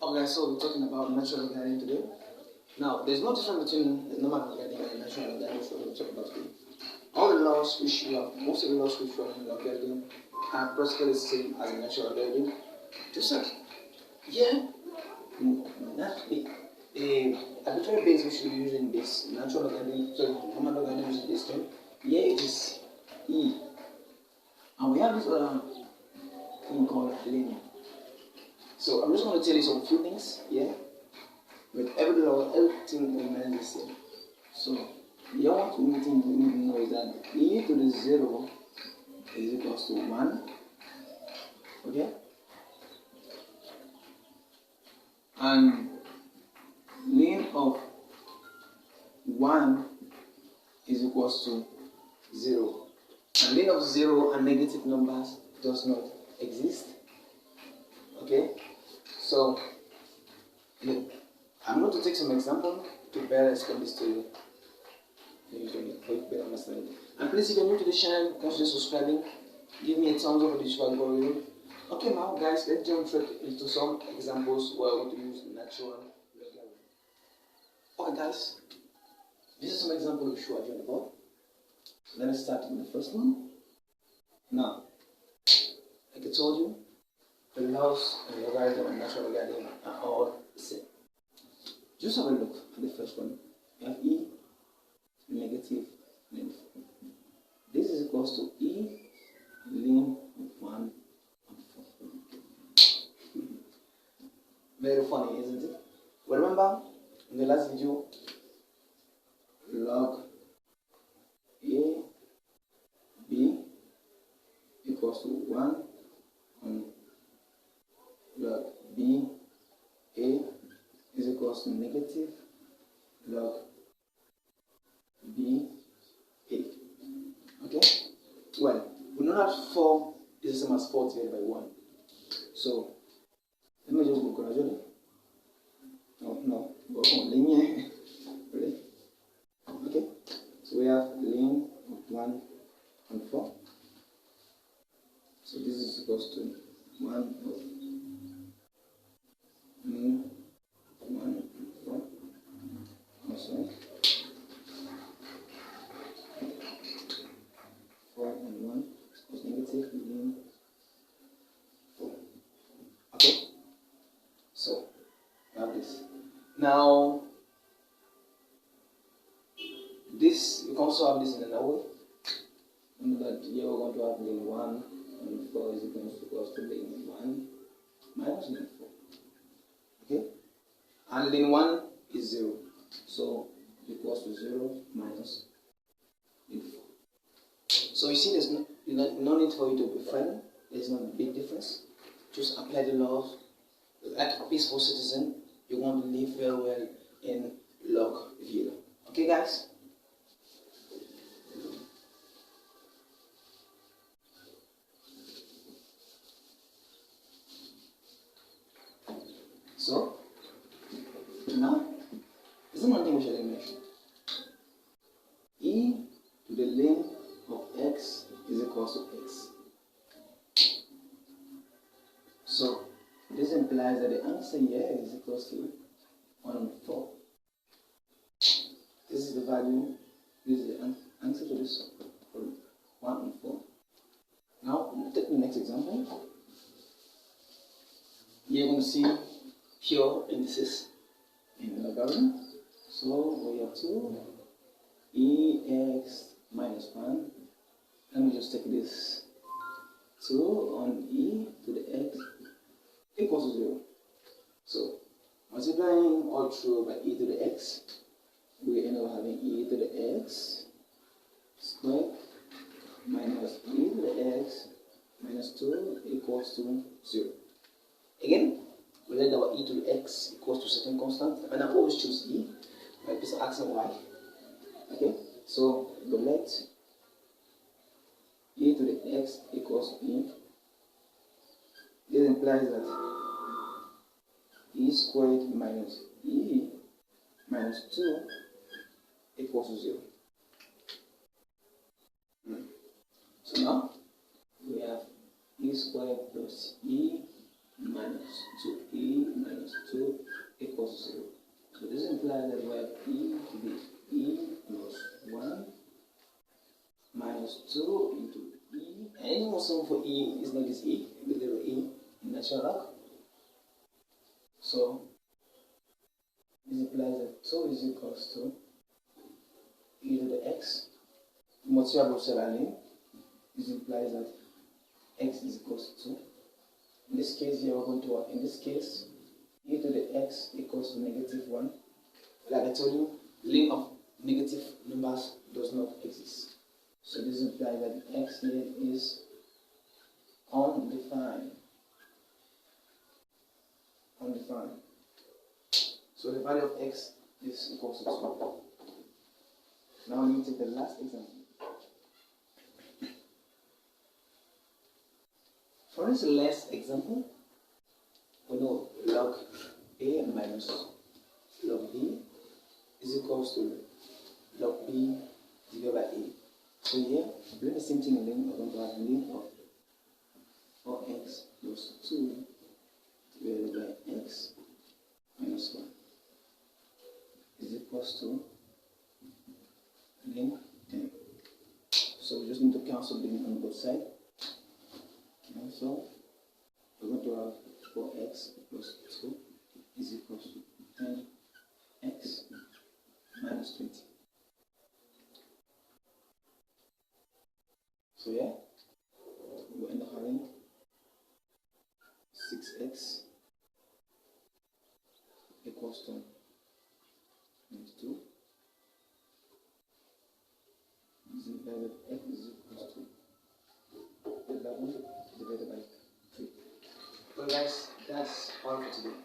Okay, so we're talking about natural logarithm today. Now, there's no difference between the normal logarithm and the natural logarithm, so we'll talk about today. All the laws which we have, most of the laws which we have in logarithm are practically the same as a natural logarithm. Just like, yeah, the arbitrary base which we use in this natural logarithm, so normal logarithm is this term. Here it is e, and we have this other thing called linear. So I'm just going to tell you some few things here. With every law, everything remains the same. So here what we need to know is that e to the 0 is equals to 1. Okay? And ln of 1 is equals to 0. And ln of 0 and negative numbers does not exist. Okay? So I'm going to take some example to better explain this to you. For you to better understand. And please, if you're new to the channel, consider subscribing. Give me a thumbs up for this video. Okay, now guys, let's jump straight into some examples where we're going to use natural logarithm. Okay, guys, this is some example which we are doing about. Let us start with the first one. Now, like I told you, the laws and logarithm and natural logarithm are all the same. Just have a look at the first one. We have e negative ln 4. This is equals to e ln of 1 and 4. Very funny, isn't it? But remember, in the last video, log a b equals to 1 and log b a is equals to negative log b a. Okay? Well, we know that 4 is the same as 4 divided by 1. So, let me just go gradually. No, go on linear. Ready? Okay? So we have ln of 1 and 4. So this is equals to 1 of ln 1 and 4. Also 4 and 1 is negative ln 4. Okay? So we have this. Now this, you can also have this in another way. Remember that here we're going to have ln 1 and 4 is equals to ln 1 minus ln 4. Okay? And ln 1 is 0. So equals to 0 minus ln 4. So you see there's no need for you to be friendly. There's no big difference. Just apply the laws. Like a peaceful citizen, you want to live very well in Logville. Okay, guys? So, now, there's one thing we should mention. E to the ln of x is equal to x. So, this implies that the answer here is equal to 1 and 4. This is the value, this is the answer to this problem, 1 and 4. Now, take the next example. You're going to see pure indices in logarithm. So, we have 2 ex minus 1. Let me just take this 2 on e to the x equals to 0. So, multiplying all through by e to the x, we end up having e to the x squared minus e to the x minus 2 equals to 0. Again, we let our e to the x equals to certain constant, and I always choose e, right? Because I'm asking why. Okay, so we let e to the x equals e. This implies that e squared minus e minus 2 equals to 0. So now we have e squared plus e minus 2e minus 2 equals 0. So this implies that we have e to be e plus 1 minus 2 into e. And any more sum for e is not this e, the little e in natural log. So this implies that 2 is equals to e to the x multiplied by seven. This implies that x is equals to 2. In this case here we're going to work. In this case, e to the x equals to negative 1. Like I told you, limit of negative numbers does not exist. So this implies that x here is undefined. Undefined. So the value of x is equals to 2. Now we take the last example. For this last example, we know log a minus log b is equals to log b divided by a. So here, doing the same thing again, we're going to have limit of 4x plus 2 divided by x minus 1 is equals to limit 10. So we just need to cancel limit on both sides. And so we're going to have 4x plus 2 is equals to 10x minus 20. So yeah, we end up having 6x equals to 22. This implies that x is equals to 11 divided by 3. Well guys, that's all for today.